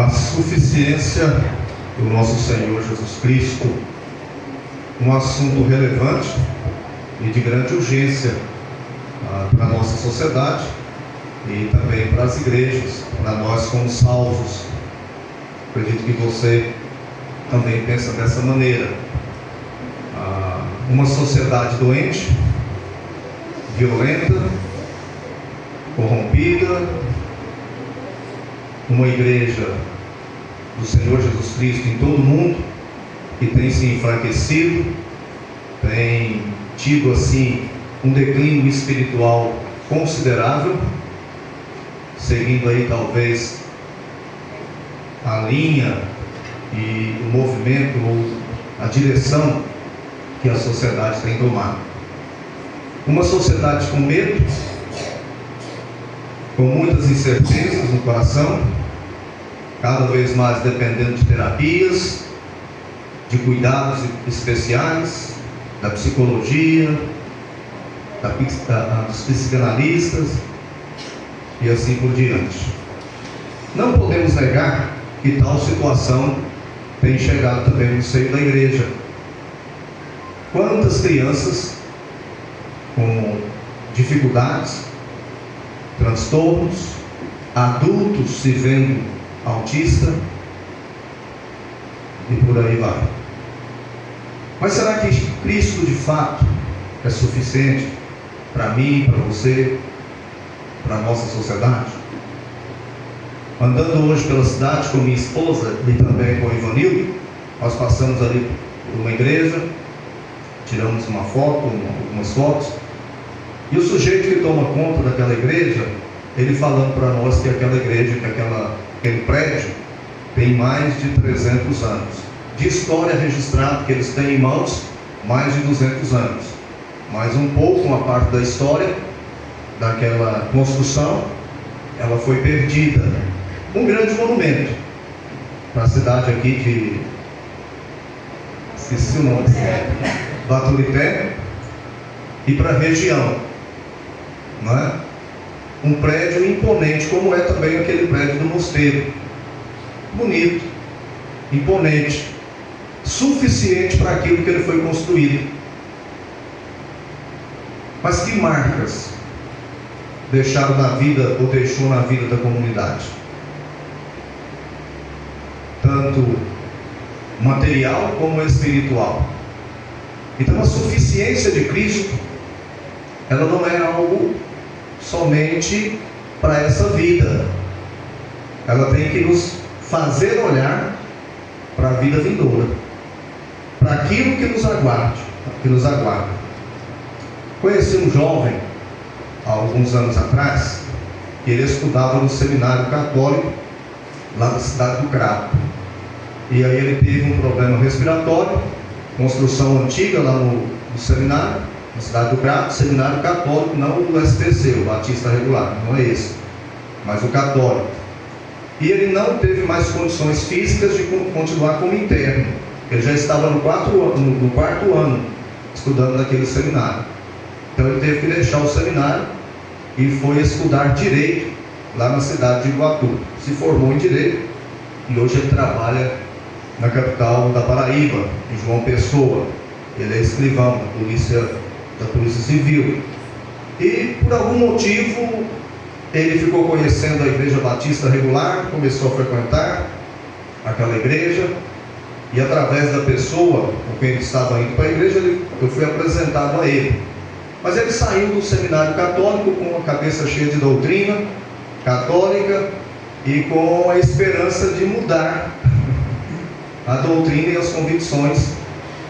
A suficiência do nosso Senhor Jesus Cristo, um assunto relevante e de grande urgência para a nossa sociedade e também para as igrejas, para nós como salvos. Acredito que você também pensa dessa maneira. Uma sociedade doente, violenta, corrompida, uma igreja do Senhor Jesus Cristo em todo o mundo que tem se enfraquecido, tem tido assim um declínio espiritual considerável, seguindo aí talvez a linha e o movimento ou a direção que a sociedade tem tomado. Uma sociedade com medo, com muitas incertezas no coração, cada vez mais dependendo de terapias, de cuidados especiais, da psicologia, dos psicanalistas e assim por diante. Não podemos negar que tal situação tem chegado também no seio da igreja. Quantas crianças com dificuldades, transtornos, adultos se vendo autista e por aí vai. Mas será que Cristo de fato é suficiente para mim, para você, para a nossa sociedade? Andando hoje pela cidade com minha esposa e também com o Ivanildo, nós passamos ali por uma igreja, tiramos uma foto, algumas fotos, e o sujeito que toma conta daquela igreja, ele falando para nós que aquela igreja, que aquele prédio tem mais de 300 anos. De história registrada que eles têm em mãos, mais de 200 anos. Mais um pouco, uma parte da história daquela construção, ela foi perdida. Um grande monumento para a cidade aqui de... esqueci o nome, Baturité, e para a região, não é? Um prédio imponente, como é também aquele prédio do mosteiro. Bonito, imponente, suficiente para aquilo que ele foi construído. Mas que marcas deixaram na vida, ou deixou na vida da comunidade? Tanto material como espiritual. Então a suficiência de Cristo, ela não é algo somente para essa vida. Ela tem que nos fazer olhar para a vida vindoura, para aquilo que nos aguarda, Conheci um jovem há alguns anos atrás, que ele estudava no seminário católico lá da cidade do Crato. E aí ele teve um problema respiratório, construção antiga lá no seminário, na cidade do Crato, seminário católico, não o SPC, o Batista Regular, não é esse, mas o católico. E ele não teve mais condições físicas de continuar como interno. Ele já estava no quarto ano estudando naquele seminário. Então ele teve que deixar o seminário e foi estudar Direito lá na cidade de Iguatu. Se formou em Direito e hoje ele trabalha na capital da Paraíba, em João Pessoa. Ele é escrivão da Polícia Civil. E por algum motivo ele ficou conhecendo a Igreja Batista Regular, começou a frequentar aquela igreja, e através da pessoa com quem ele estava indo para a igreja, eu fui apresentado a ele. Mas ele saiu do seminário católico com a cabeça cheia de doutrina católica e com a esperança de mudar a doutrina e as convicções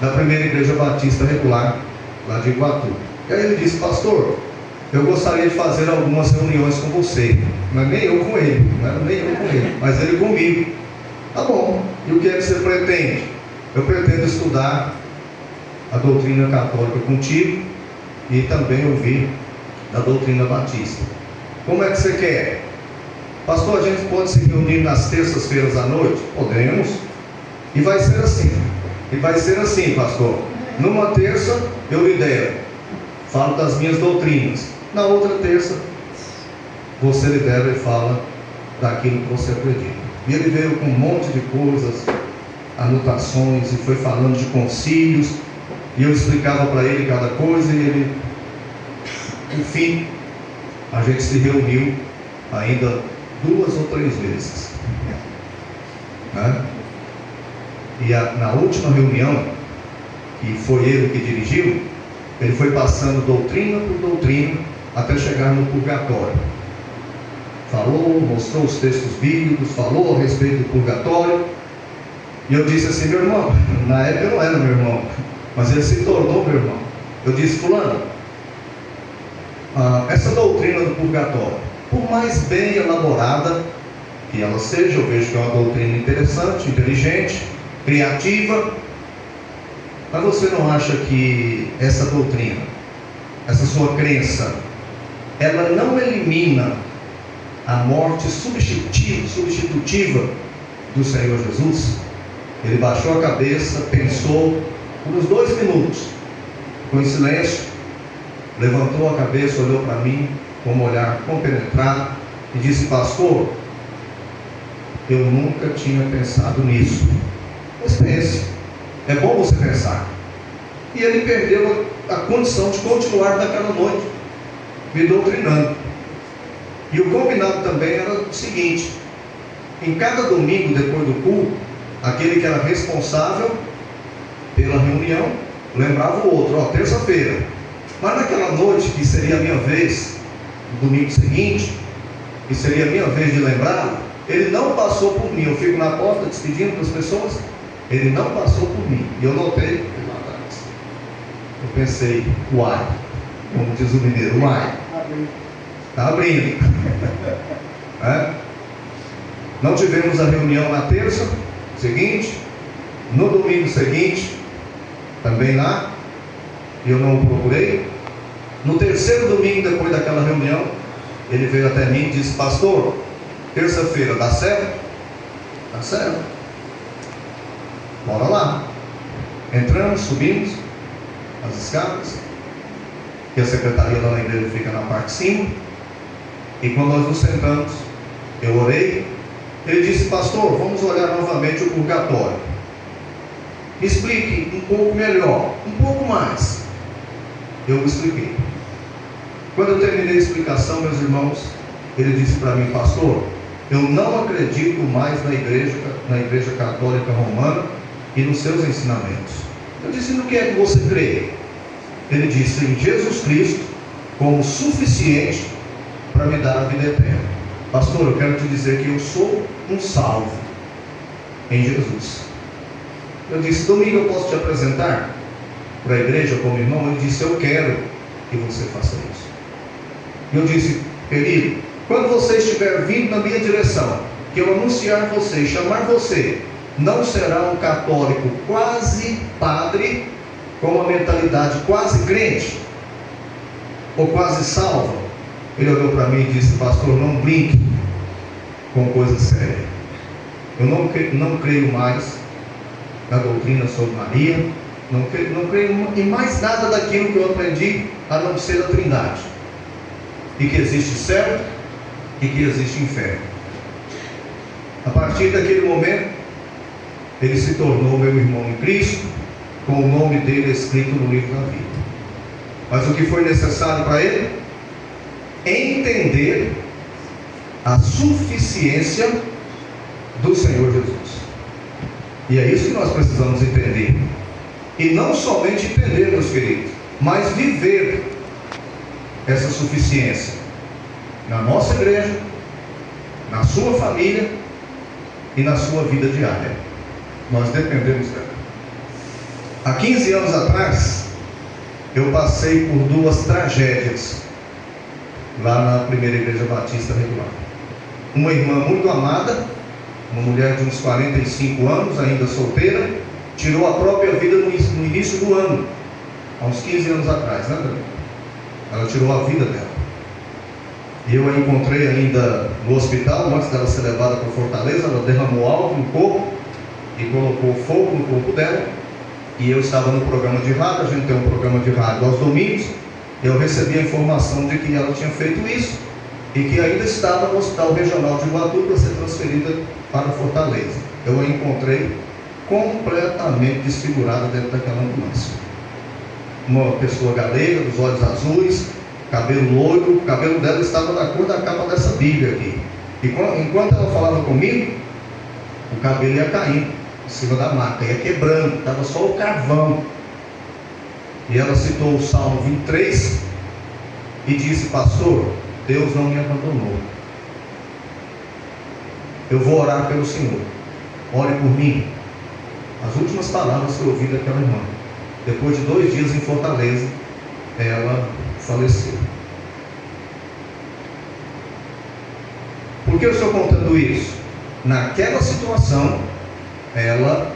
da primeira Igreja Batista Regular lá de Iguatu. E aí ele disse: pastor, eu gostaria de fazer algumas reuniões com você. Não é nem eu com ele, não era nem eu com ele, mas ele comigo. Tá bom, e o que é que você pretende? Eu pretendo estudar a doutrina católica contigo e também ouvir da doutrina batista. Como é que você quer? Pastor, a gente pode se reunir nas terças-feiras à noite? Podemos. E vai ser assim. E vai ser assim, pastor. Numa terça eu lidero, falo das minhas doutrinas. Na outra terça você lidera e fala daquilo que você acredita. E ele veio com um monte de coisas, anotações, e foi falando de concílios, e eu explicava para ele cada coisa, e ele, enfim, a gente se reuniu ainda 2 ou 3 vezes, né? E na última reunião, que foi ele que dirigiu, ele foi passando doutrina por doutrina até chegar no purgatório. Falou, mostrou os textos bíblicos, falou a respeito do purgatório. E eu disse assim: meu irmão, na época eu não era meu irmão, mas ele se tornou meu irmão. Eu disse: fulano, essa doutrina do purgatório, por mais bem elaborada que ela seja, eu vejo que é uma doutrina interessante, inteligente, criativa, mas você não acha que essa doutrina, essa sua crença, ela não elimina a morte substitutiva do Senhor Jesus? Ele baixou a cabeça, pensou por uns 2 minutos, ficou em silêncio, levantou a cabeça, olhou para mim com um olhar compenetrado e disse: pastor, eu nunca tinha pensado nisso, mas pense, é bom você pensar. E ele perdeu a condição de continuar naquela noite me doutrinando. E o combinado também era o seguinte: em cada domingo depois do culto, aquele que era responsável pela reunião lembrava o outro: ó, terça-feira. Mas naquela noite, que seria a minha vez, no domingo seguinte, que seria a minha vez de lembrá-lo, ele não passou por mim. Eu fico na porta despedindo das pessoas, ele não passou por mim. E eu notei, eu pensei: uai, como diz o mineiro, uai, está abrindo. Não tivemos a reunião na terça seguinte, no domingo seguinte, também lá, eu não o procurei. No terceiro domingo depois daquela reunião, ele veio até mim e disse: pastor, terça-feira dá certo? Dá certo, bora lá. Entramos, subimos as escadas, que a secretaria lá na igreja fica na parte de cima, e quando nós nos sentamos, eu orei. Ele disse: pastor, vamos olhar novamente o purgatório, me explique um pouco melhor, um pouco mais. Eu expliquei. Quando eu terminei a explicação, meus irmãos, ele disse para mim: pastor, eu não acredito mais na igreja católica romana e nos seus ensinamentos. Eu disse: no que é que você crê? Ele disse: em Jesus Cristo como suficiente para me dar a vida eterna. Pastor, eu quero te dizer que eu sou um salvo em Jesus. Eu disse: domingo eu posso te apresentar para a igreja como irmão? Ele disse: eu quero que você faça isso. Eu disse: querido, quando você estiver vindo na minha direção, que eu anunciar você e chamar você, não será um católico quase padre, com uma mentalidade quase crente, ou quase salvo? Ele olhou para mim e disse: pastor, não brinque com coisa séria. Eu não creio mais na doutrina sobre Maria, não creio em mais nada daquilo que eu aprendi, a não ser a Trindade, e que existe céu e que existe inferno. A partir daquele momento, ele se tornou meu irmão em Cristo, com o nome dele escrito no livro da vida. Mas o que foi necessário para ele? Entender a suficiência do Senhor Jesus. E é isso que nós precisamos entender. E não somente entender, meus queridos, mas viver essa suficiência na nossa igreja, na sua família e na sua vida diária. Nós dependemos dela. Há 15 anos atrás, eu passei por 2 tragédias lá na primeira igreja batista regular. Uma irmã muito amada, uma mulher de uns 45 anos, ainda solteira, tirou a própria vida no início do ano, há uns 15 anos atrás, né, Dani? Ela tirou a vida dela. E eu a encontrei ainda no hospital, antes dela ser levada para Fortaleza. Ela derramou álcool no corpo e colocou fogo no corpo dela. E eu estava no programa de rádio, a gente tem um programa de rádio aos domingos. Eu recebi a informação de que ela tinha feito isso. e que ainda estava no Hospital Regional de Iguatu para ser transferida para Fortaleza. Eu a encontrei completamente desfigurada dentro daquela ambulância. Uma pessoa galega, dos olhos azuis, cabelo loiro, o cabelo dela estava da cor da capa dessa Bíblia aqui. E enquanto ela falava comigo, o cabelo ia caindo em cima da maca, ia quebrando, estava só o carvão. E ela citou o Salmo 23 e disse: pastor, Deus não me abandonou. Eu vou orar pelo Senhor. Ore por mim. As últimas palavras que eu ouvi daquela irmã. Depois de 2 dias em Fortaleza, ela faleceu. Por que eu estou contando isso? Naquela situação, ela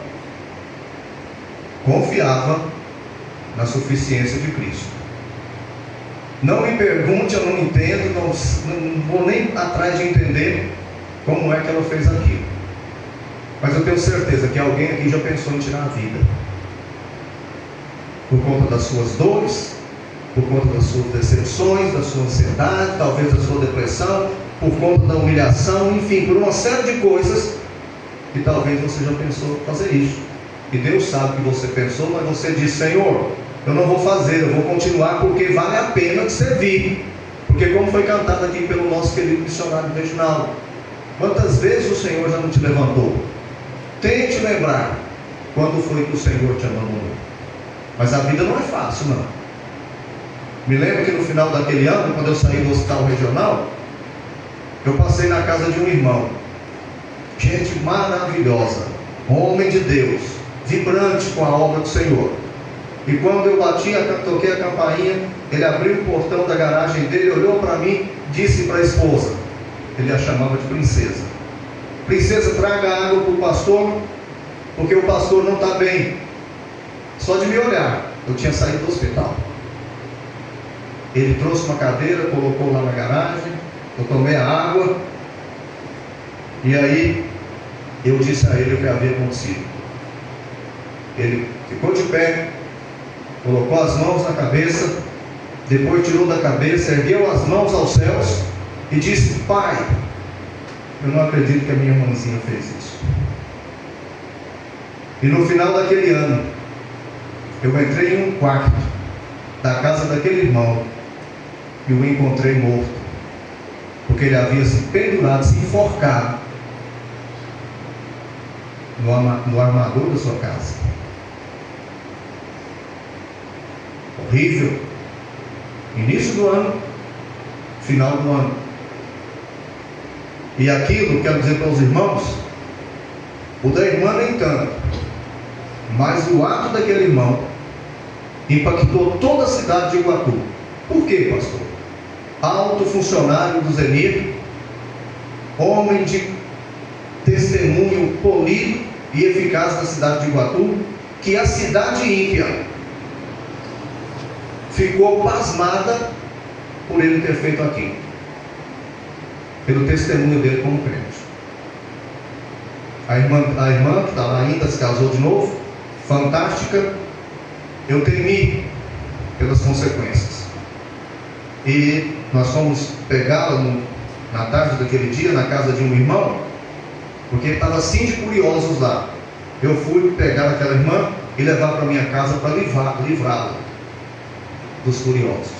confiava na suficiência de Cristo. Não me pergunte, eu não entendo, não vou nem atrás de entender como é que ela fez aquilo. Mas eu tenho certeza que alguém aqui já pensou em tirar a vida. Por conta das suas dores, por conta das suas decepções, da sua ansiedade, talvez da sua depressão, por conta da humilhação, enfim, por uma série de coisas que talvez você já pensou fazer isso. E Deus sabe que você pensou, mas você diz: Senhor, eu não vou fazer, eu vou continuar porque vale a pena te servir. Porque como foi cantado aqui pelo nosso querido missionário Reginaldo, quantas vezes o Senhor já não te levantou? Tente lembrar quando foi que o Senhor te abandonou. Mas a vida não é fácil, não. Me lembro que no final daquele ano, quando eu saí do hospital regional, eu passei na casa de um irmão, gente maravilhosa, homem de Deus, vibrante com a obra do Senhor. E quando eu toquei a campainha, ele abriu o portão da garagem dele, olhou para mim, disse para a esposa, ele a chamava de princesa: princesa, traga água para o pastor, porque o pastor não está bem. Só de me olhar, eu tinha saído do hospital. Ele trouxe uma cadeira, colocou lá na garagem, eu tomei a água, e aí eu disse a ele o que havia acontecido. Ele ficou de pé, colocou as mãos na cabeça, depois tirou da cabeça, ergueu as mãos aos céus e disse: pai, eu não acredito que a minha irmãzinha fez isso. E no final daquele ano, eu entrei em um quarto da casa daquele irmão e o encontrei morto, porque ele havia se pendurado, se enforcado no armador da sua casa. Horrível. Início do ano, final do ano. E aquilo, quero dizer para os irmãos, o da irmã nem tanto, mas o ato daquele irmão impactou toda a cidade de Iguatu. Por quê, pastor? Alto funcionário do Zenit, homem de testemunho polido e eficaz da cidade de Iguatu, que a cidade ímpia ficou pasmada por ele ter feito aquilo, pelo testemunho dele como crente. A irmã que está lá ainda, se casou de novo, fantástica. Eu temi pelas consequências, e nós fomos pegá-la na tarde daquele dia na casa de um irmão, porque estava assim de curiosos lá. Eu fui pegar aquela irmã e levar para minha casa para livrá-la dos curiosos.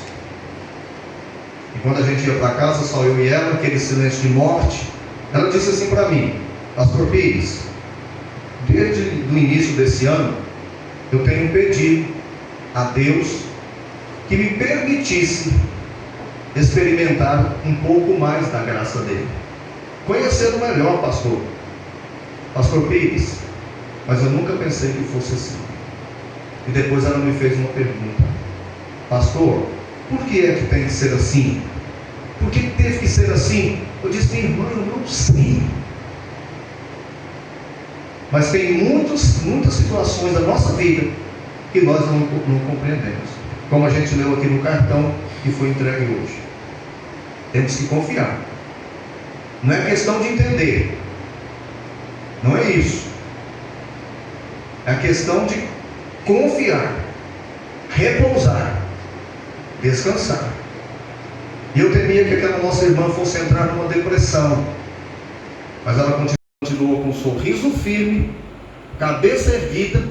E quando a gente ia para casa, só eu e ela, aquele silêncio de morte, ela disse assim para mim: pastor Pires, desde o início desse ano, eu tenho pedido a Deus que me permitisse experimentar um pouco mais da graça dele, conhecer o melhor, pastor Pires, mas eu nunca pensei que fosse assim. E depois ela me fez uma pergunta: pastor, por que é que tem que ser assim? Por que teve que ser assim? Eu disse: minha irmã, eu não sei. Mas tem muitas situações da nossa vida que nós não compreendemos, como a gente leu aqui no cartão que foi entregue hoje. Temos que confiar. Não é questão de entender, não é isso. É a questão de confiar, repousar, descansar. E eu temia que aquela nossa irmã fosse entrar numa depressão. Mas ela continuou com um sorriso firme, cabeça erguida,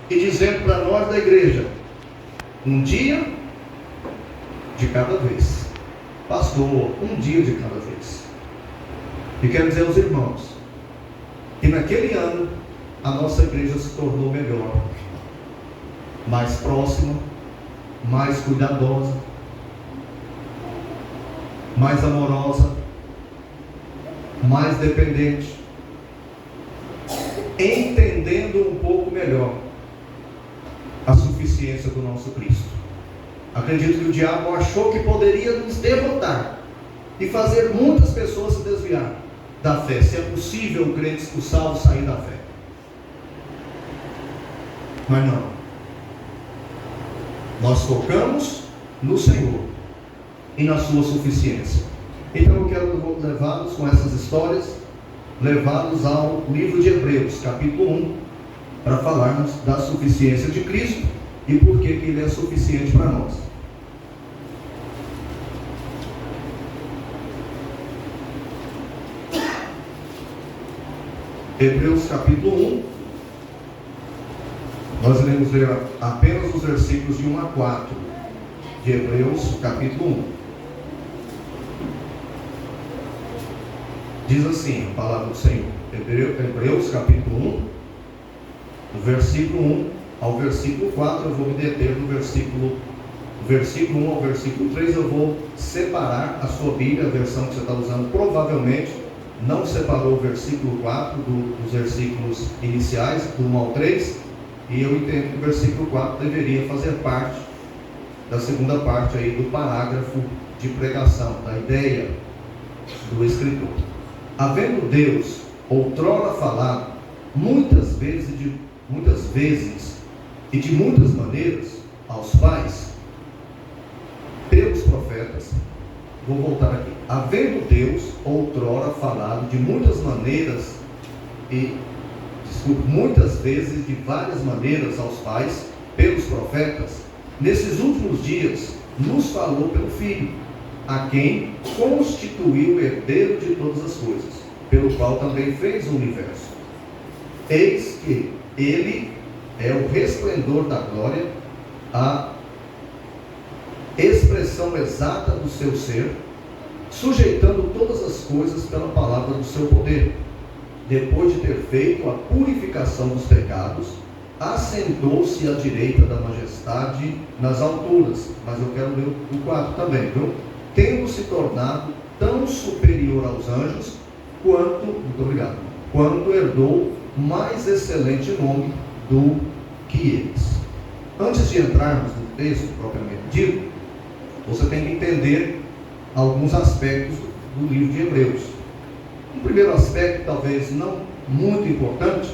e dizendo para nós da igreja: um dia de cada vez. Pastor, um dia de cada vez. E quero dizer aos irmãos que naquele ano a nossa igreja se tornou melhor, mais próxima, mais cuidadosa, mais amorosa, mais dependente, entendendo um pouco melhor a suficiência do nosso Cristo. Acredito que o diabo achou que poderia nos derrotar e fazer muitas pessoas se desviar da fé. Se é possível o crente salvo sair da fé. Mas não. Nós focamos no Senhor e na sua suficiência. Então eu quero levá-los com essas histórias, levá-los ao livro de Hebreus, capítulo 1, para falarmos da suficiência de Cristo e por que Ele é suficiente para nós. Hebreus capítulo 1, nós iremos ler apenas os versículos de 1 a 4 de Hebreus capítulo 1. Diz assim a palavra do Senhor, Hebreus capítulo 1, do versículo 1 ao versículo 4, eu vou me deter no versículo 1 ao versículo 3, eu vou separar a sua Bíblia, a versão que você está usando provavelmente não separou o versículo 4 dos versículos iniciais, do 1 ao 3, e eu entendo que o versículo 4 deveria fazer parte da segunda parte aí do parágrafo de pregação, da ideia do escritor. Havendo Deus outrora falado muitas vezes e de muitas maneiras aos pais, pelos profetas, vou voltar aqui. Havendo Deus outrora falado de muitas maneiras muitas vezes de várias maneiras aos pais, pelos profetas, nesses últimos dias nos falou pelo Filho, a quem constituiu o herdeiro de todas as coisas, pelo qual também fez o universo. Eis que Ele é o resplendor da glória, a expressão exata do seu ser, sujeitando todas as coisas pela palavra do seu poder. Depois de ter feito a purificação dos pecados, assentou-se à direita da majestade nas alturas. Mas eu quero ler o 4 também, viu? Tendo se tornado tão superior aos anjos, quanto herdou mais excelente nome do que eles. Antes de entrarmos no texto propriamente dito, você tem que entender alguns aspectos do livro de Hebreus. Um primeiro aspecto, talvez não muito importante,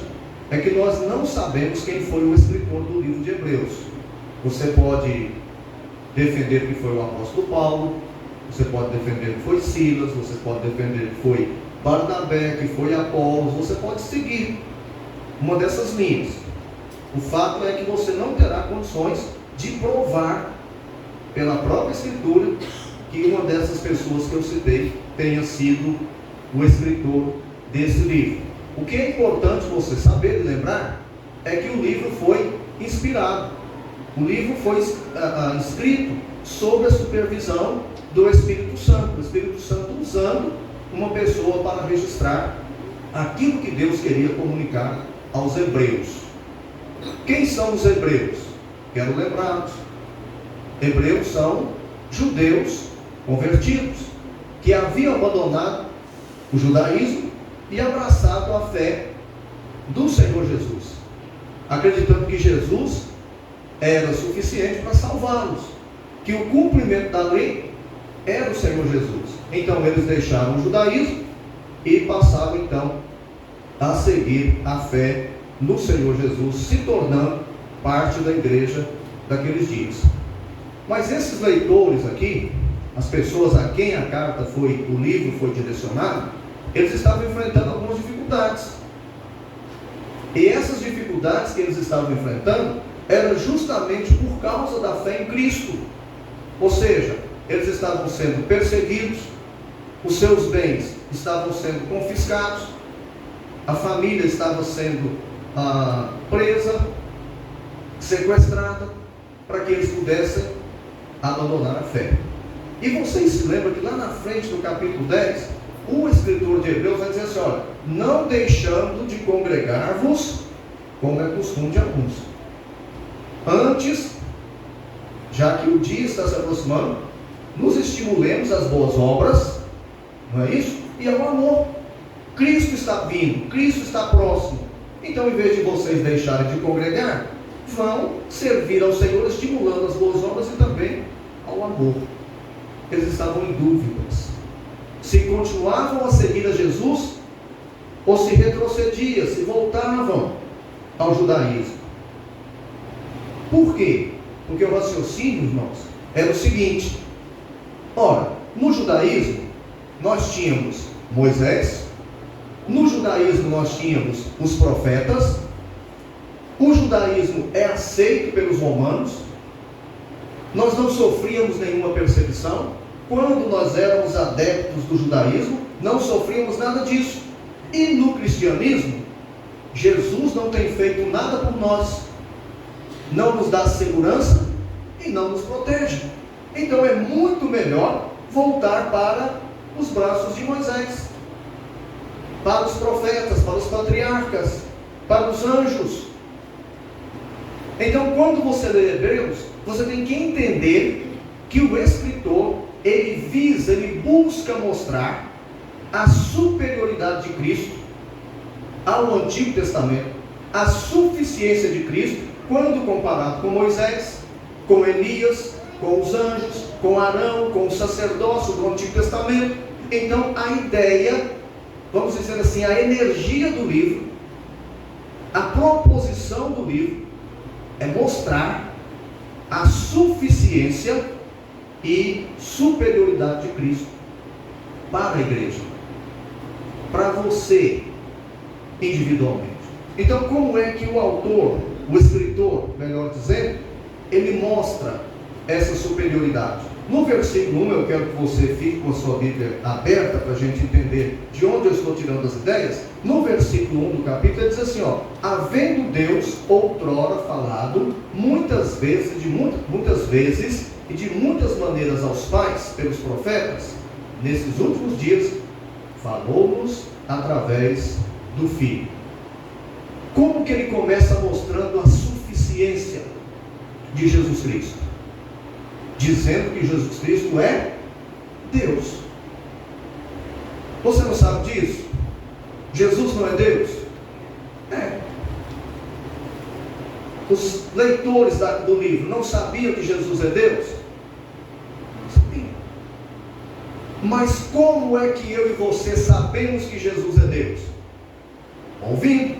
é que nós não sabemos quem foi o escritor do livro de Hebreus. Você pode defender que foi o apóstolo Paulo, você pode defender que foi Silas, você pode defender que foi Barnabé, que foi Apolos, você pode seguir uma dessas linhas. O fato é que você não terá condições de provar pela própria escritura que uma dessas pessoas que eu citei tenha sido o escritor desse livro. O que é importante você saber e lembrar é que o livro foi inspirado. O livro foi escrito sob a supervisão do Espírito Santo. O Espírito Santo usando uma pessoa para registrar aquilo que Deus queria comunicar aos hebreus. Quem são os hebreus? Quero lembrá-los. Hebreus são judeus convertidos, que haviam abandonado o judaísmo e abraçado a fé do Senhor Jesus, acreditando que Jesus era suficiente para salvá-los, que o cumprimento da lei era o Senhor Jesus. Então eles deixaram o judaísmo e passaram então a seguir a fé no Senhor Jesus, se tornando parte da igreja daqueles dias. Mas esses leitores aqui, as pessoas a quem o livro foi direcionado, eles estavam enfrentando algumas dificuldades. E essas dificuldades que eles estavam enfrentando eram justamente por causa da fé em Cristo. Ou seja, eles estavam sendo perseguidos, os seus bens estavam sendo confiscados, a família estava sendo presa, sequestrada, para que eles pudessem abandonar a fé. E vocês se lembram que lá na frente, no capítulo 10, o escritor de Hebreus vai dizer assim: olha, não deixando de congregar-vos, como é costume de alguns. Antes, já que o dia está se aproximando, nos estimulemos às boas obras, não é isso? E ao amor. Cristo está vindo, Cristo está próximo. Então, em vez de vocês deixarem de congregar, vão servir ao Senhor, estimulando as boas obras e também ao amor. Eles estavam em dúvidas se continuavam a seguir a Jesus ou se retrocediam, se voltavam ao judaísmo. Por quê? Porque o raciocínio, irmãos, era o seguinte: ora, no judaísmo nós tínhamos Moisés, no judaísmo nós tínhamos os profetas, o judaísmo é aceito pelos romanos, nós não sofríamos nenhuma perseguição. Quando nós éramos adeptos do judaísmo, não sofríamos nada disso. E no cristianismo, Jesus não tem feito nada por nós, não nos dá segurança e não nos protege. Então é muito melhor voltar para os braços de Moisés, para os profetas, para os patriarcas, para os anjos. Então, quando você lê Hebreus, você tem que entender que o escritor, ele visa, ele busca mostrar a superioridade de Cristo ao Antigo Testamento, a suficiência de Cristo quando comparado com Moisés, com Elias, com os anjos, com Arão, com o sacerdócio do Antigo Testamento. Então a ideia, vamos dizer assim, a energia do livro, a proposição do livro é mostrar a suficiência e superioridade de Cristo para a igreja, para você individualmente. Então, como é que o autor, o escritor, melhor dizendo, ele mostra essa superioridade? No versículo 1, eu quero que você fique com a sua Bíblia aberta para a gente entender de onde eu estou tirando as ideias. No versículo 1 do capítulo, ele diz assim, havendo Deus outrora falado muitas vezes e de muitas maneiras aos pais pelos profetas, nesses últimos dias falou-nos através do Filho. Como que ele começa mostrando a suficiência de Jesus Cristo? Dizendo que Jesus Cristo é Deus. Você não sabe disso? Jesus não é Deus? É. Os leitores do livro não sabiam que Jesus é Deus? Não sabiam. Mas como é que eu e você sabemos que Jesus é Deus? Ouvindo.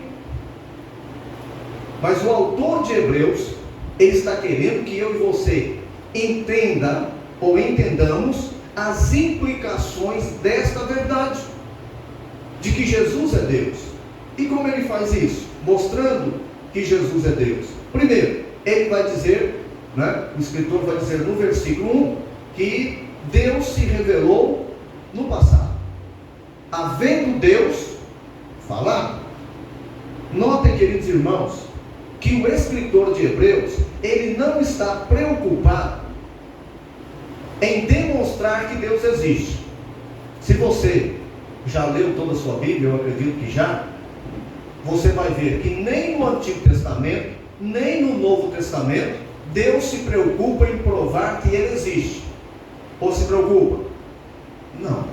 Mas o autor de Hebreus, ele está querendo que eu e você entenda ou entendamos as implicações desta verdade, de que Jesus é Deus. E como ele faz isso? Mostrando que Jesus é Deus. Primeiro, ele vai dizer, o escritor vai dizer no versículo 1, que Deus se revelou no passado. Havendo Deus falado. Notem, queridos irmãos, que o escritor de Hebreus, ele não está preocupado em demonstrar que Deus existe. Se você já leu toda a sua Bíblia, eu acredito que já, você vai ver que nem no Antigo Testamento, nem no Novo Testamento, Deus se preocupa em provar que Ele existe. Ou se preocupa? Não.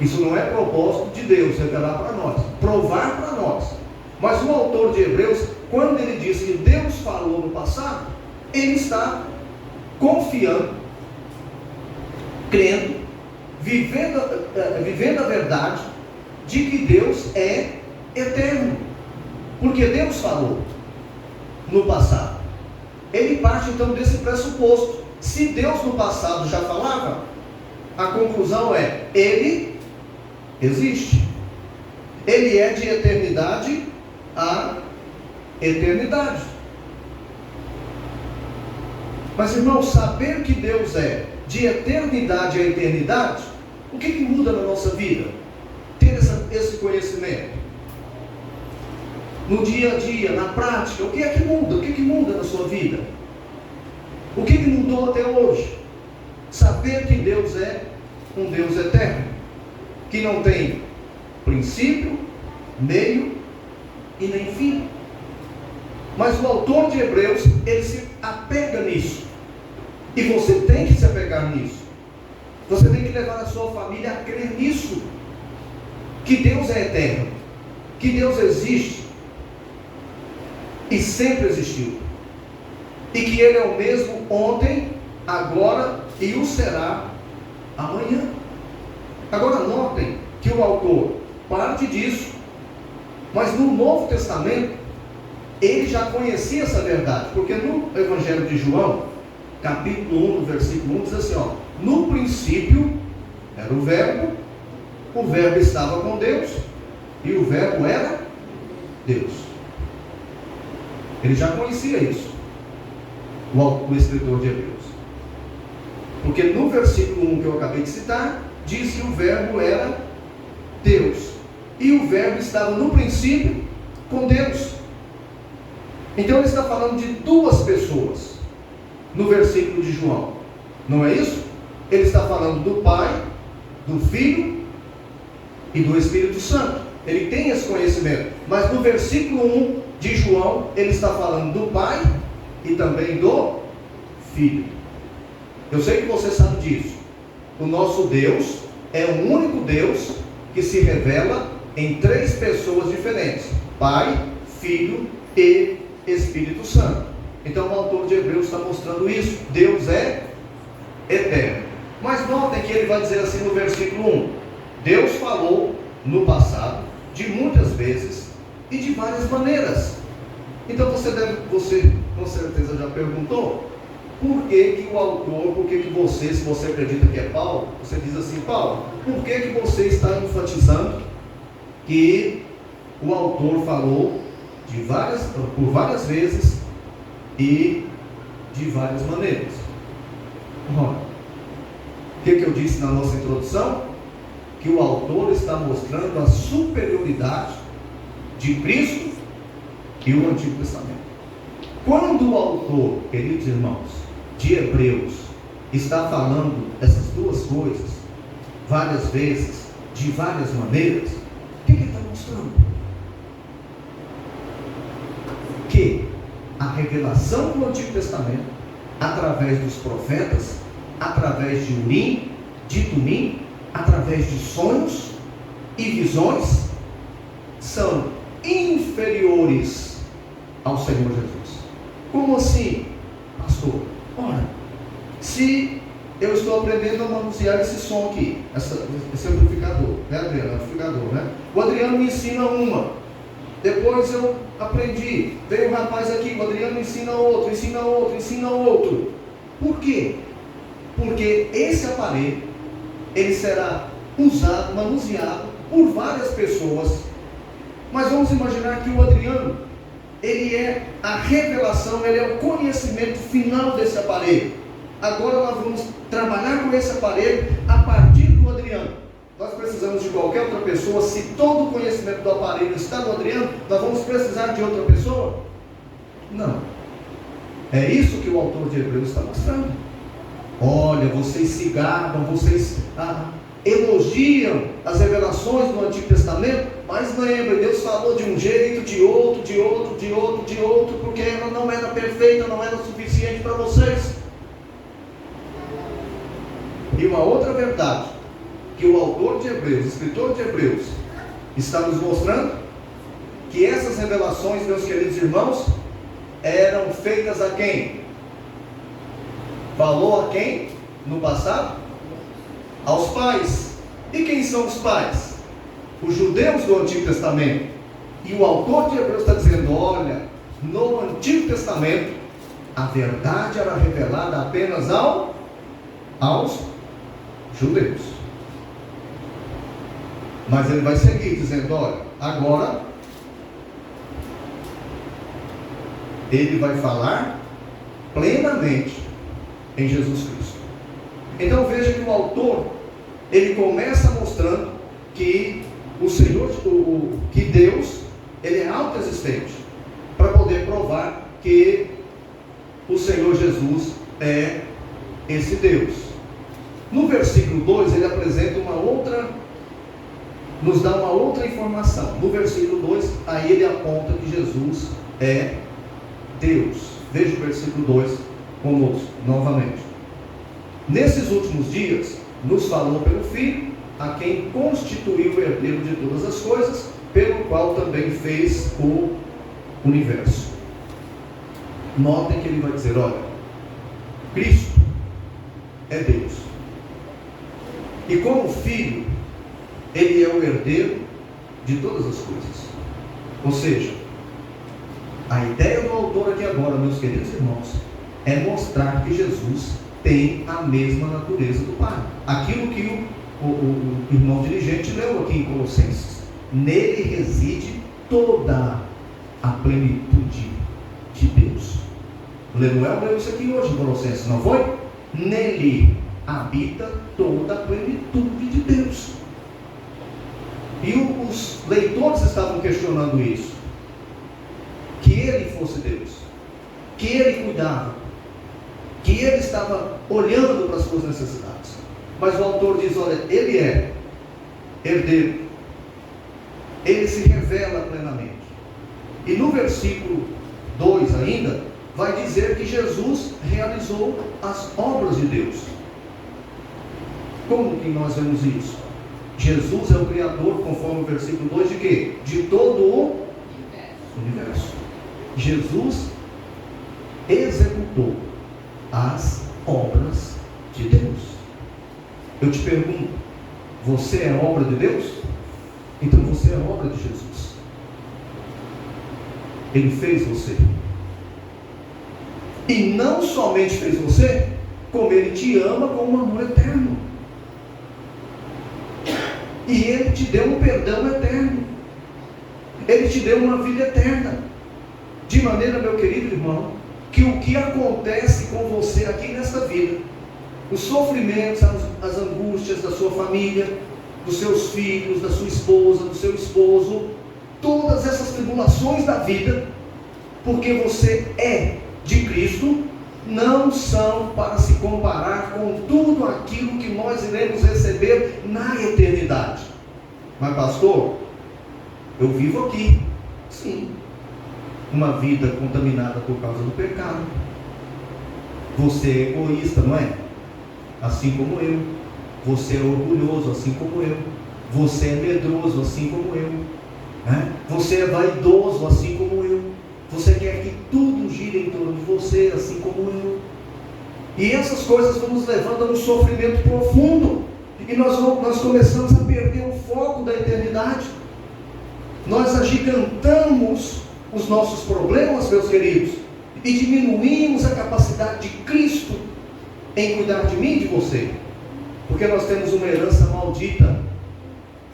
Isso não é propósito de Deus, revelar para nós, provar para nós. Mas o autor de Hebreus, quando ele diz que Deus falou no passado, ele está confiando, crendo, vivendo a verdade de que Deus é eterno, porque Deus falou no passado. Ele parte então desse pressuposto. Se Deus no passado já falava, a conclusão é: Ele existe. Ele é de eternidade a eternidade. Mas, irmãos, saber que Deus é de eternidade a eternidade, o que muda na nossa vida? Ter esse conhecimento. No dia a dia, na prática, o que é que muda? O que muda na sua vida? O que mudou até hoje? Saber que Deus é um Deus eterno, que não tem princípio, meio e nem fim. Mas o autor de Hebreus, ele se apega nisso. E você tem que se apegar nisso. Você tem que levar a sua família a crer nisso. Que Deus é eterno. Que Deus existe. E sempre existiu. E que Ele é o mesmo ontem, agora e o será amanhã. Agora notem que o autor parte disso. Mas no Novo Testamento, ele já conhecia essa verdade. Porque no Evangelho de João, capítulo 1, versículo 1, diz assim, ó: no princípio era o verbo estava com Deus, e o verbo era Deus. Ele já conhecia isso, o escritor de Hebreus. Porque no versículo 1 que eu acabei de citar, diz que o verbo era Deus, e o verbo estava no princípio com Deus. Então ele está falando de duas pessoas no versículo de João, não é isso? Ele está falando do Pai, do Filho e do Espírito Santo. Ele tem esse conhecimento. Mas no versículo 1 de João, ele está falando do Pai e também do Filho. Eu sei que você sabe disso. O nosso Deus é o único Deus que se revela em três pessoas diferentes: Pai, Filho e Espírito Santo. Então o autor de Hebreus está mostrando isso. Deus é eterno. Mas notem que ele vai dizer assim no versículo 1: Deus falou no passado, de muitas vezes e de várias maneiras. Então você com certeza já perguntou: por que o autor, por que você, se você acredita que é Paulo, você diz assim: Paulo, por que você está enfatizando que o autor falou por várias vezes e de várias maneiras? Ora, o que eu disse na nossa introdução? Que o autor está mostrando a superioridade de Cristo e o Antigo Testamento. Quando o autor, queridos irmãos, de Hebreus, está falando essas duas coisas várias vezes, de várias maneiras, o que ele está mostrando? Que a revelação do Antigo Testamento, através dos profetas, através de Urim, de Tumim, através de sonhos e visões, são inferiores ao Senhor Jesus. Como assim, pastor? Ora, se eu estou aprendendo a manusear esse som aqui, esse amplificador, né, Adriano? Amplificador, né? O Adriano me ensina uma, depois eu aprendi, veio um rapaz aqui, o Adriano ensina outro, ensina outro, ensina outro. Por quê? Porque esse aparelho, ele será usado, manuseado por várias pessoas. Mas vamos imaginar que o Adriano, ele é a revelação, ele é o conhecimento final desse aparelho. Agora nós vamos trabalhar com esse aparelho a partir do Adriano. Nós precisamos de qualquer outra pessoa. Se todo o conhecimento do aparelho está no Adriano, nós vamos precisar de outra pessoa? Não. É isso que o autor de Hebreus está mostrando. Olha, vocês se gabam, vocês elogiam as revelações do Antigo Testamento, mas lembra, Deus falou de um jeito, de outro, porque ela não era perfeita, não era suficiente para vocês. E uma outra verdade que o autor de Hebreus, escritor de Hebreus, está nos mostrando, que essas revelações, meus queridos irmãos, eram feitas a quem? Falou a quem no passado? Aos pais. E quem são os pais? Os judeus do Antigo Testamento. E o autor de Hebreus está dizendo: olha, no Antigo Testamento a verdade era revelada apenas aos judeus. Mas ele vai seguir dizendo: olha, agora ele vai falar plenamente em Jesus Cristo. Então veja que o autor, ele começa mostrando que o Senhor, que Deus, ele é autoexistente, para poder provar que o Senhor Jesus é esse Deus. No versículo 2, ele apresenta nos dá uma outra informação. No versículo 2, aí ele aponta que Jesus é Deus. Veja o versículo 2 conosco, novamente. Nesses últimos dias, nos falou pelo Filho, a quem constituiu o herdeiro de todas as coisas, pelo qual também fez o universo. Notem que ele vai dizer, olha, Cristo é Deus. E como Filho, ele é o herdeiro de todas as coisas. Ou seja, a ideia do autor aqui agora, meus queridos irmãos, é mostrar que Jesus tem a mesma natureza do Pai. Aquilo que o irmão dirigente leu aqui em Colossenses. Nele reside toda a plenitude de Deus. Lemuel leu isso aqui hoje em Colossenses, não foi? Nele habita toda a plenitude de Deus. E os leitores estavam questionando isso. Que ele fosse Deus, que ele cuidava, que ele estava olhando para as suas necessidades. Mas o autor diz, olha, ele é herdeiro, ele se revela plenamente. E no versículo 2 ainda, vai dizer que Jesus realizou as obras de Deus. Como que nós vemos isso? Jesus é o Criador, conforme o versículo 2, de quê? De todo o universo. Jesus executou as obras de Deus. Eu te pergunto, você é obra de Deus? Então você é obra de Jesus. Ele fez você. E não somente fez você, como ele te ama com um amor eterno. E ele te deu um perdão eterno. Ele te deu uma vida eterna. De maneira, meu querido irmão, que o que acontece com você aqui nesta vida, os sofrimentos, as angústias da sua família, dos seus filhos, da sua esposa, do seu esposo, todas essas tribulações da vida, porque você é de Cristo, não são para se comparar com tudo aquilo que nós iremos receber na eternidade. Mas pastor, eu vivo aqui, sim, uma vida contaminada por causa do pecado. Você é egoísta, não é? Assim como eu. Você é orgulhoso, assim como eu. Você é medroso, assim como eu, né? Você é vaidoso, assim como eu. Você quer que tudo gire em torno de você, assim como eu. E essas coisas vão nos levando a um sofrimento profundo. E nós começamos a perder o foco da eternidade. Nós agigantamos os nossos problemas, meus queridos, e diminuímos a capacidade de Cristo em cuidar de mim e de você. Porque nós temos uma herança maldita.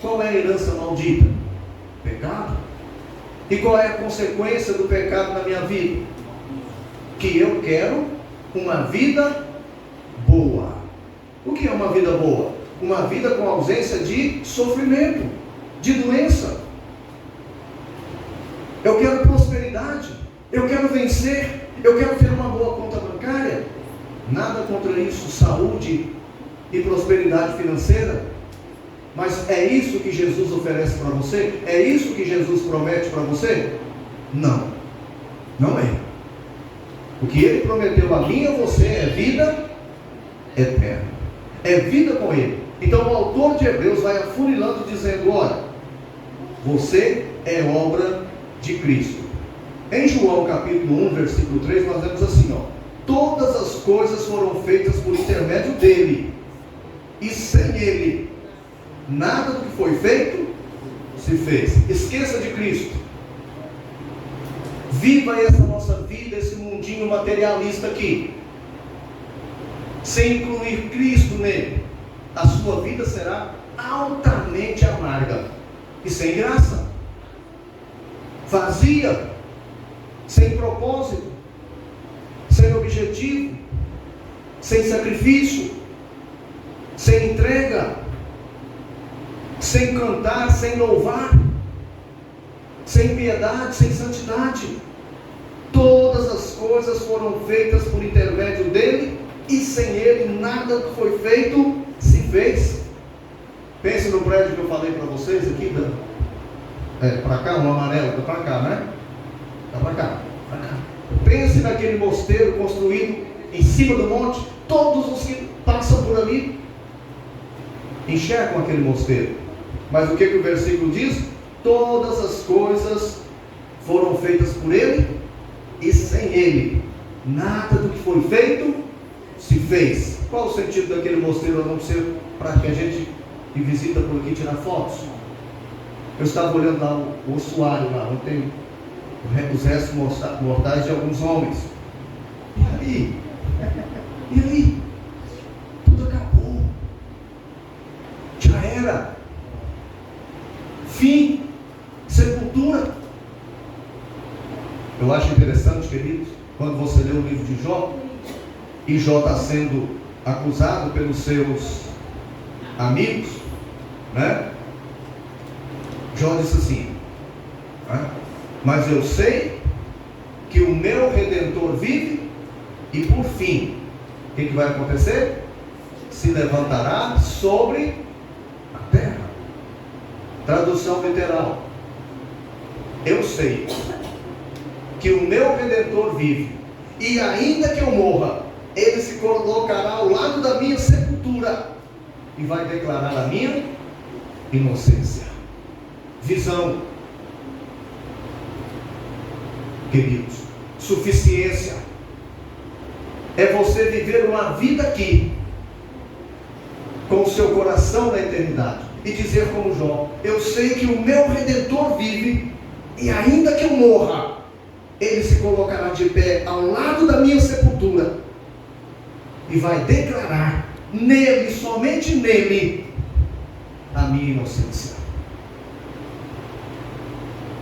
Qual é a herança maldita? Pecado. E qual é a consequência do pecado na minha vida? Que eu quero uma vida boa. O que é uma vida boa? Uma vida com ausência de sofrimento, de doença. Eu quero prosperidade, eu quero vencer, eu quero ter uma boa conta bancária. Nada contra isso, saúde e prosperidade financeira. Mas é isso que Jesus oferece para você? É isso que Jesus promete para você? Não, não é. O que Ele prometeu a mim e a você é vida eterna, é vida com Ele. Então o autor de Hebreus vai afunilando dizendo, olha, você é obra de Cristo. Em João capítulo 1, versículo 3, nós vemos assim, ó: todas as coisas foram feitas por intermédio dele, e sem ele nada do que foi feito se fez. Esqueça de Cristo. Viva essa nossa vida, esse mundinho materialista aqui, sem incluir Cristo nele. A sua vida será altamente amarga e sem graça, vazia, sem propósito, sem objetivo, sem sacrifício, sem entrega, sem cantar, sem louvar, sem piedade, sem santidade. Todas as coisas foram feitas por intermédio dele, e sem ele nada que foi feito se fez. Pense no prédio que eu falei para vocês aqui, para cá, um amarelo, está para cá, né? Está para cá. Pense naquele mosteiro construído em cima do monte. Todos os que passam por ali enxergam aquele mosteiro. Mas o que o versículo diz? Todas as coisas foram feitas por ele, e sem ele nada do que foi feito se fez. Qual o sentido daquele mosteiro, a não ser para que a gente que visita por aqui tirar fotos? Eu estava olhando lá o ossuário lá, onde tem os restos mortais de alguns homens. E aí? Tudo acabou. Já era. Fim. Sepultura. Eu acho interessante, queridos, quando você lê o livro de Jó, e Jó está sendo acusado pelos seus amigos, né? Jó disse assim, né? Mas eu sei que o meu Redentor vive, e por fim, o que vai acontecer? Se levantará sobre a terra. Tradução literal: eu sei que o meu Redentor vive, e ainda que eu morra, ele se colocará ao lado da minha sepultura e vai declarar a minha inocência. Visão, queridos, suficiência é você viver uma vida aqui com o seu coração na eternidade e dizer como Jó: eu sei que o meu Redentor vive, e ainda que eu morra, ele se colocará de pé ao lado da minha sepultura e vai declarar nele, somente nele, a minha inocência.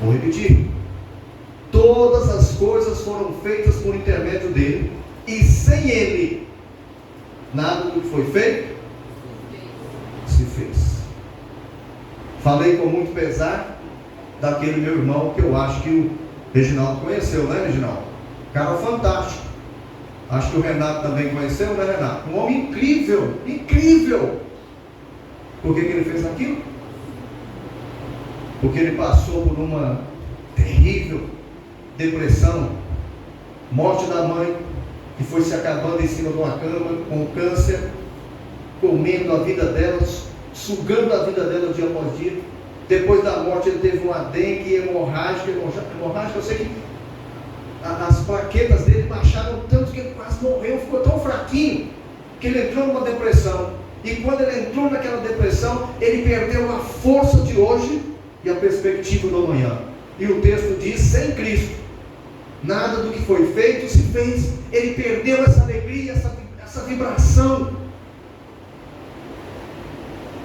Vou repetir: todas as coisas foram feitas por intermédio dele, e sem ele nada do que foi feito se fez. Falei com muito pesar daquele meu irmão que eu acho que o Reginaldo conheceu, né, Reginaldo? Cara fantástico. Acho que o Renato também conheceu, né, Renato? Um homem incrível, incrível. Por que ele fez aquilo? Porque ele passou por uma terrível depressão, morte da mãe, que foi se acabando em cima de uma cama, com câncer, comendo a vida dela, sugando a vida dela dia após dia. Depois da morte ele teve uma dengue hemorrágica, eu sei que as plaquetas dele baixaram tanto que ele quase morreu, ficou tão fraquinho, que ele entrou numa depressão. E quando ele entrou naquela depressão, ele perdeu a força de hoje e a perspectiva do amanhã. E o texto diz: sem Cristo nada do que foi feito se fez. Ele perdeu essa alegria, essa vibração,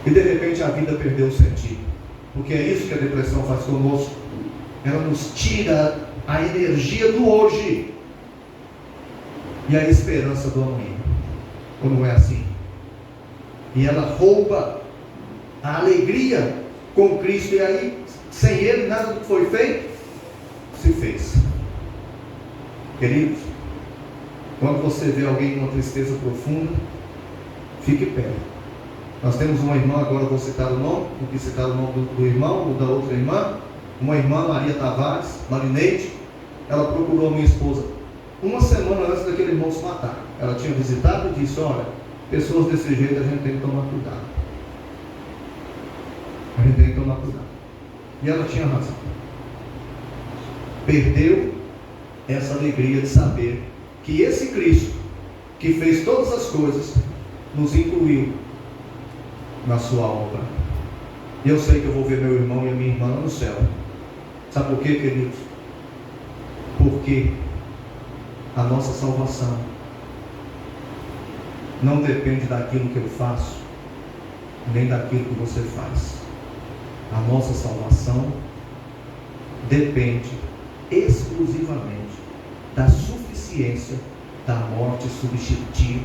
e de repente a vida perdeu o sentido. Porque é isso que a depressão faz conosco. Ela nos tira a energia do hoje e a esperança do amanhã. Ou não é assim? E ela rouba a alegria com Cristo, e aí, sem Ele, nada do que foi feito se fez. Queridos, quando você vê alguém com uma tristeza profunda, fique perto. Nós temos uma irmã, agora vou citar o nome, não quis citar o nome do irmão ou da outra irmã, uma irmã, Maria Tavares, Marineide. Ela procurou a minha esposa uma semana antes daquele irmão se matar. Ela tinha visitado e disse: olha, pessoas desse jeito a gente tem que tomar cuidado. A gente tem que tomar cuidado. E ela tinha razão. Perdeu essa alegria de saber que esse Cristo, que fez todas as coisas, nos incluiu na sua obra. E eu sei que eu vou ver meu irmão e a minha irmã lá no céu. Sabe por quê, queridos? Porque a nossa salvação não depende daquilo que eu faço, nem daquilo que você faz. A nossa salvação depende exclusivamente da suficiência da morte substitutiva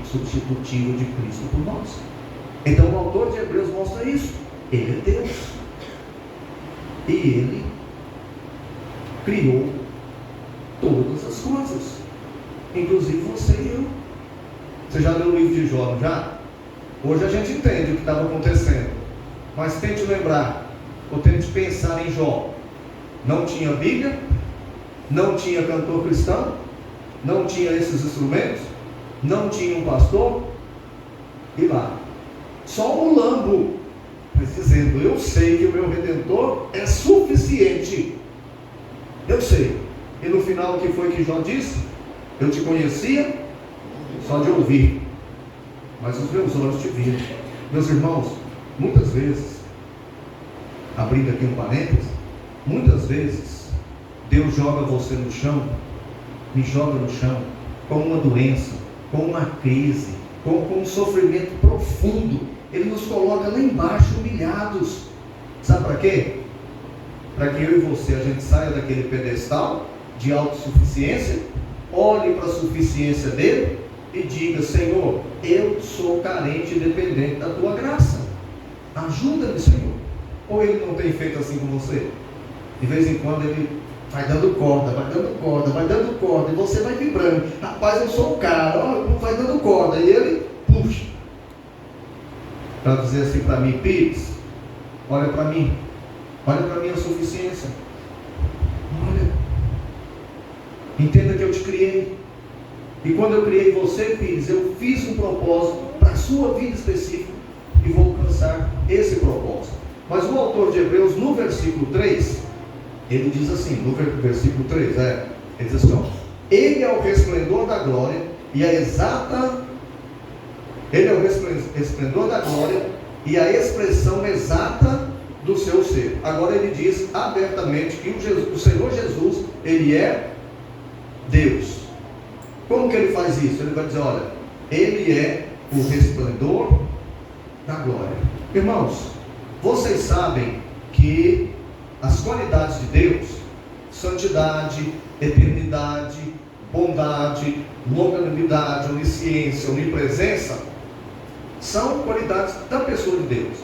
de Cristo por nós. Então o autor de Hebreus mostra isso. Ele é Deus. E Ele criou todas as coisas, inclusive você e eu. Você já leu o livro de Jó, não já? Hoje a gente entende o que estava acontecendo, mas tente lembrar, ou tente pensar em Jó. Não tinha Bíblia, não tinha cantor cristão, não tinha esses instrumentos, não tinha um pastor, e lá, só um lambo, mas dizendo: eu sei que o meu Redentor é suficiente, eu sei. E no final, o que foi que Jó disse? Eu te conhecia só de ouvir, mas os meus olhos te viram. Meus irmãos, muitas vezes, abrindo aqui um parênteses, muitas vezes Deus joga você no chão, me joga no chão, com uma doença, com uma crise, com um sofrimento profundo. Ele nos coloca lá embaixo, humilhados. Sabe para quê? Para que eu e você, a gente saia daquele pedestal de autossuficiência, olhe para a suficiência dele e diga: Senhor, eu sou carente e dependente da tua graça, ajuda-me, Senhor. Ou ele não tem feito assim com você? De vez em quando ele vai dando corda, vai dando corda, vai dando corda, e você vai vibrando. Rapaz, eu sou o cara, ó, vai dando corda, e ele puxa, para dizer assim para mim: Pires, olha para mim, olha para a minha suficiência, olha, entenda que eu te criei, e quando eu criei você, Pires, eu fiz um propósito para a sua vida específica, e vou alcançar esse propósito. Mas o autor de Hebreus, no versículo 3, ele diz assim, no versículo 3, ele diz assim, ó: ele é o resplendor da glória e a resplendor da glória e a expressão exata do seu ser. Agora ele diz abertamente que o Senhor Jesus, ele é Deus. Como que ele faz isso? Ele vai dizer: olha, ele é o resplendor da glória. Irmãos, vocês sabem que as qualidades de Deus, santidade, eternidade, bondade, longanimidade, onisciência, onipresença, são qualidades da pessoa de Deus,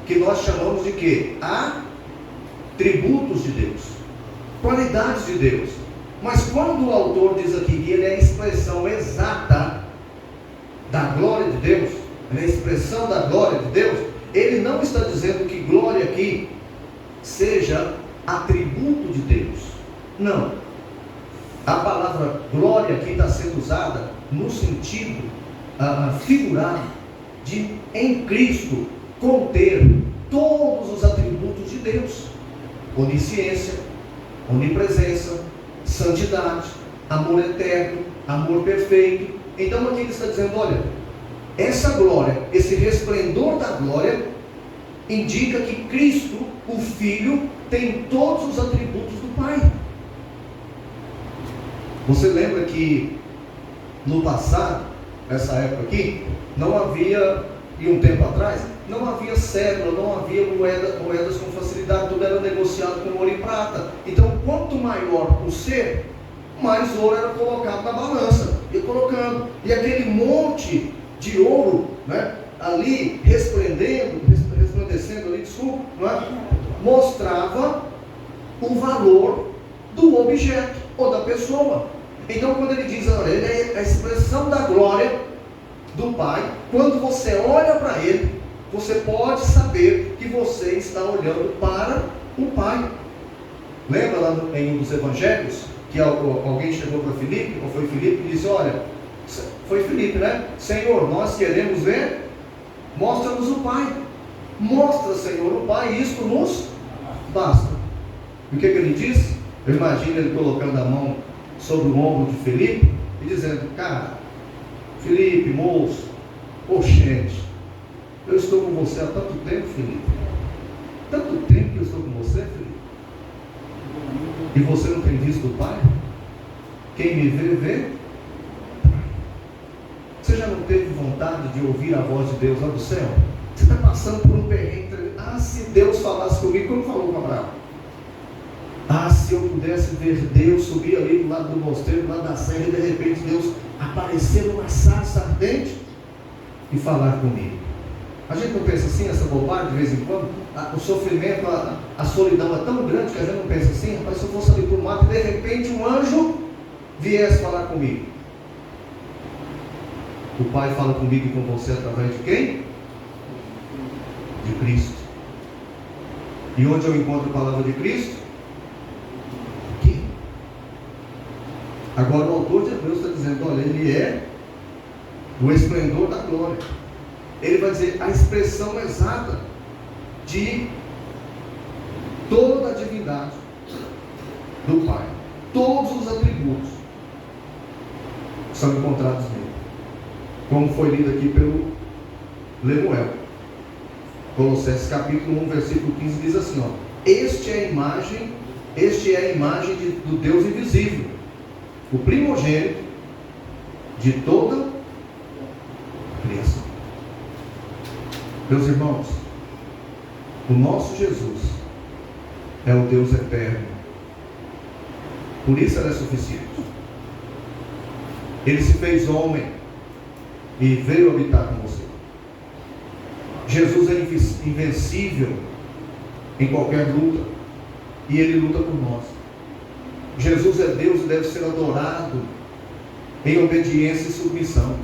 que nós chamamos de quê? Atributos de Deus, qualidades de Deus. Mas quando o autor diz aqui que ele é a expressão exata da glória de Deus, ele é a expressão da glória de Deus, ele não está dizendo que glória aqui seja atributo de Deus. Não. A palavra glória aqui está sendo usada no sentido figurado de, em Cristo, conter todos os atributos de Deus: onisciência, onipresença, santidade, amor eterno, amor perfeito. Então aqui ele está dizendo: olha, essa glória, esse resplendor da glória, indica que Cristo, o Filho, tem todos os atributos do Pai. Você lembra que no passado, nessa época aqui, não havia, e um tempo atrás, não havia cédula, não havia moedas com facilidade, tudo era negociado com ouro e prata. Então, quanto maior o ser, mais ouro era colocado na balança, e colocando, e aquele monte de ouro, né, ali resplandecendo ali, desculpa, né, mostrava o valor do objeto ou da pessoa. Então, quando ele diz: olha, ele é a expressão da glória do Pai, quando você olha para ele, você pode saber que você está olhando para o Pai. Lembra lá em um dos evangelhos que alguém chegou para Filipe, ou foi Filipe, e disse: olha, foi Filipe, né? Senhor, nós queremos ver, mostra-nos o Pai. Mostra, Senhor, o Pai, e isto nos basta. E o que ele disse? Eu imagino ele colocando a mão sobre o ombro de Filipe e dizendo: cara, Filipe, moço, gente, eu estou com você há tanto tempo, Filipe, tanto tempo que eu estou com você, Filipe, e você não tem visto o Pai? Quem me vê, vê. Você já não teve vontade de ouvir a voz de Deus lá do céu? Você está passando por um perrengue. Se Deus falasse comigo, como falou com Abraão? Se eu pudesse ver Deus subir ali do lado do mosteiro, do lado da serra, e de repente Deus aparecer numa sarça ardente e falar comigo. A gente não pensa assim, essa bobagem de vez em quando? O sofrimento, a solidão é tão grande que a gente não pensa assim, rapaz, se eu fosse ali por mato e de repente um anjo viesse falar comigo. O Pai fala comigo e com você através de quem? De Cristo. E onde eu encontro a palavra de Cristo? Aqui. Agora o autor de Hebreus está dizendo, olha, ele é o esplendor da glória. Ele vai dizer a expressão exata de toda a divindade do Pai. Todos os atributos são encontrados nele. Como foi lido aqui pelo Lemuel. Colossenses capítulo 1, versículo 15 diz assim, ó, este é a imagem do Deus invisível, o primogênito de toda a criação. Meus irmãos, o nosso Jesus é o Deus eterno. Por isso ele é suficiente. Ele se fez homem e veio habitar com você. Jesus é invencível em qualquer luta, e ele luta por nós. Jesus é Deus e deve ser adorado em obediência e submissão.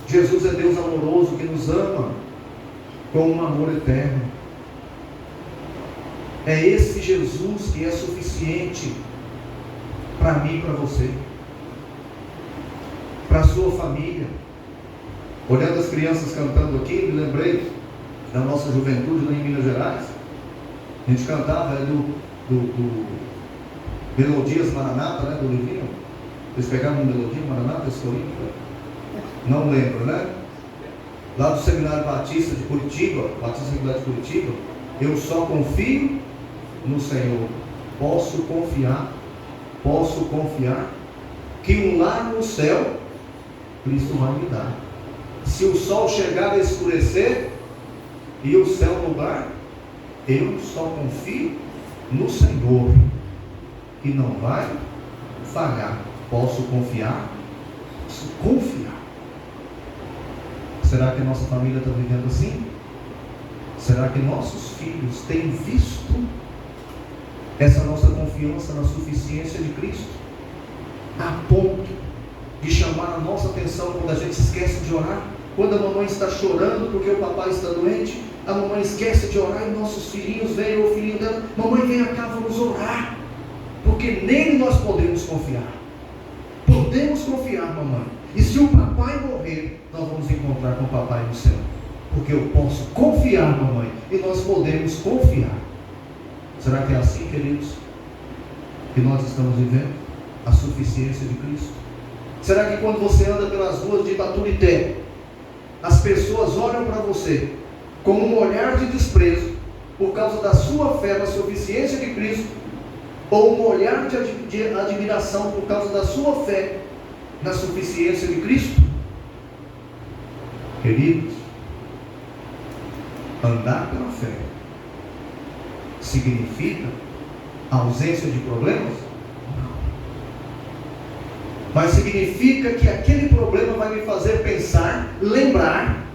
Jesus é Deus amoroso que nos ama com um amor eterno. É esse Jesus que é suficiente para mim e para você, para a sua família. Olhando as crianças cantando aqui, me lembrei da nossa juventude lá em Minas Gerais. A gente cantava do Melodias Maranata, do livrinho. Eles pegavam Melodia Maranata, escolinho? Não lembro, né? Lá do Seminário Batista de Curitiba, Batista Seminário de Curitiba, eu só confio no Senhor. Posso confiar que um lar no céu Cristo vai me dar. Se o sol chegar a escurecer e o céu nublar, eu só confio no Senhor, que não vai falhar. Posso confiar? Posso confiar. Será que a nossa família está vivendo assim? Será que nossos filhos têm visto essa nossa confiança na suficiência de Cristo, a ponto de chamar a nossa atenção quando a gente esquece de orar? Quando a mamãe está chorando porque o papai está doente, a mamãe esquece de orar e nossos filhinhos vêm, ou o filhinho dela, mamãe, vem cá, vamos orar, porque nele nós podemos confiar. Podemos confiar, mamãe. E se o papai morrer, nós vamos encontrar com o papai no céu, porque eu posso confiar, mamãe, e nós podemos confiar. Será que é assim, queridos, que nós estamos vivendo a suficiência de Cristo? Será que quando você anda pelas ruas de Baturité, as pessoas olham para você com um olhar de desprezo por causa da sua fé na suficiência de Cristo, ou um olhar de admiração por causa da sua fé na suficiência de Cristo? Queridos, andar pela fé significa ausência de problemas? Não. Mas significa que aquele problema vai me fazer pensar, lembrar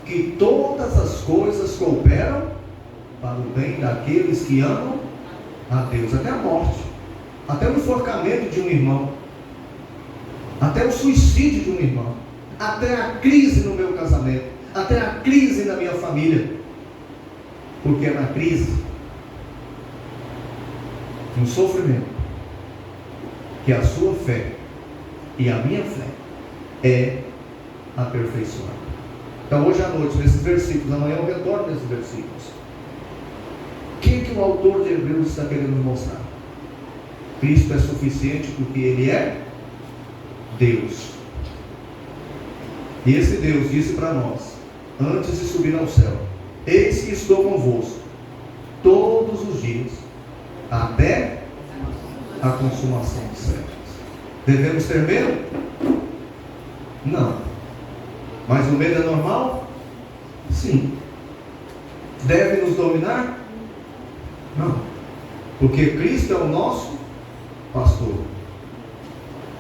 que todas as coisas cooperam para o bem daqueles que amam a Deus. Até a morte, até o enforcamento de um irmão, até o suicídio de um irmão, até a crise no meu casamento, até a crise na minha família. Porque é na crise, no sofrimento, que a sua fé e a minha fé é aperfeiçoada. Então hoje à noite, nesses versículos, amanhã eu retorno nesses versículos. O que o autor de Hebreus está querendo nos mostrar? Cristo é suficiente porque Ele é Deus. E esse Deus disse para nós, antes de subir ao céu: eis que estou convosco todos os dias, até a consumação dos séculos. Devemos ter medo? Não. Mas o medo é normal? Sim. Deve nos dominar? Não. Porque Cristo é o nosso pastor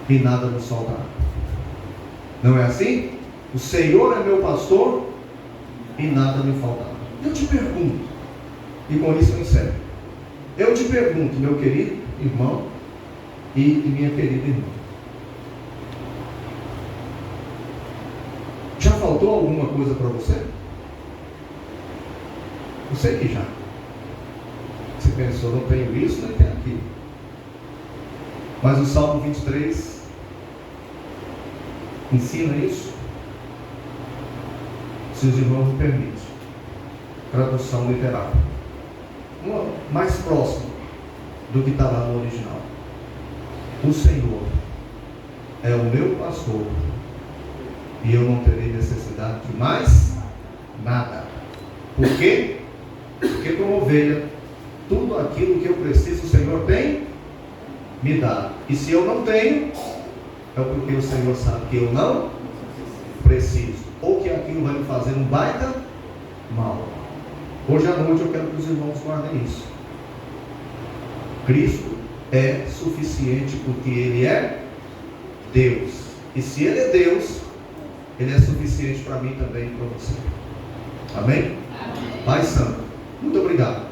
e nada nos faltará. Não é assim? O Senhor é meu pastor e nada me faltará. Eu te pergunto, e com isso eu encerro. Eu te pergunto, meu querido irmão e minha querida irmã, já faltou alguma coisa para você? Eu sei que já. Você pensou, não tenho isso, nem tenho aquilo. Mas o Salmo 23 ensina isso. Se os irmãos me permitem. Tradução literal. Uma mais próxima do que está lá no original. O Senhor é o meu pastor e eu não terei necessidade de mais nada. Por quê? Porque como ovelha, tudo aquilo que eu preciso o Senhor tem me dá. E se eu não tenho, é porque o Senhor sabe que eu não preciso, ou que aquilo vai me fazer um baita mal. Hoje à noite eu quero que os irmãos guardem isso. Cristo é suficiente porque Ele é Deus. E se Ele é Deus, Ele é suficiente para mim também e para você. Amém? Amém? Pai Santo, muito obrigado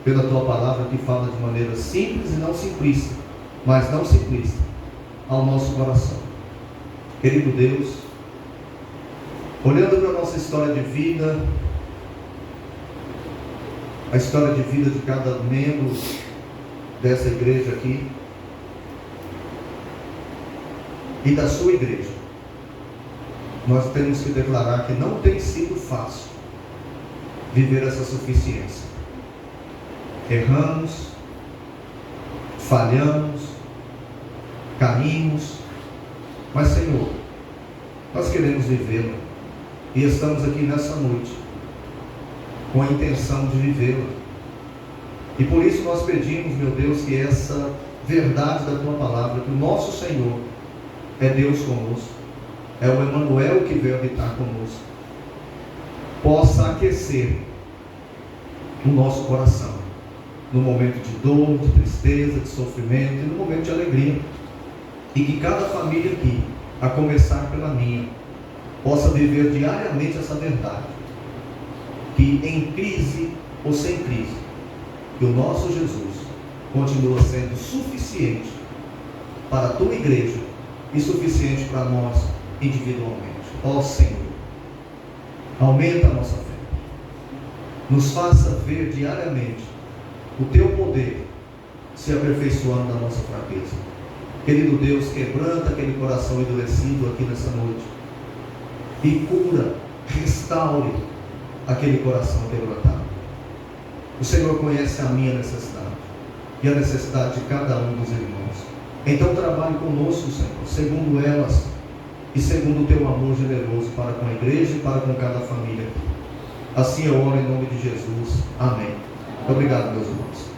pela Tua palavra que fala de maneira simples e não simplista, mas não simplista, ao nosso coração. Querido Deus, olhando para a nossa história de vida, a história de vida de cada membro dessa igreja aqui e da sua igreja, nós temos que declarar que não tem sido fácil viver essa suficiência. Erramos, falhamos, caímos, mas Senhor, nós queremos vivê-la e estamos aqui nessa noite com a intenção de vivê-la. E por isso nós pedimos, meu Deus, que essa verdade da Tua palavra, que o nosso Senhor é Deus conosco, é o Emanuel que veio habitar conosco, possa aquecer o nosso coração, no momento de dor, de tristeza, de sofrimento e no momento de alegria. E que cada família aqui, a começar pela minha, possa viver diariamente essa verdade, que em crise ou sem crise, que o nosso Jesus continua sendo suficiente para a Tua igreja e suficiente para nós individualmente. Ó Senhor, aumenta a nossa fé, nos faça ver diariamente o Teu poder se aperfeiçoando na nossa fraqueza. Querido Deus, quebranta aquele coração endurecido aqui nessa noite e cura, restaure aquele coração quebrantado. O Senhor conhece a minha necessidade e a necessidade de cada um dos irmãos. Então trabalhe conosco, Senhor, segundo elas e segundo o Teu amor generoso para com a igreja e para com cada família. Assim eu oro em nome de Jesus. Amém. Obrigado, meus irmãos.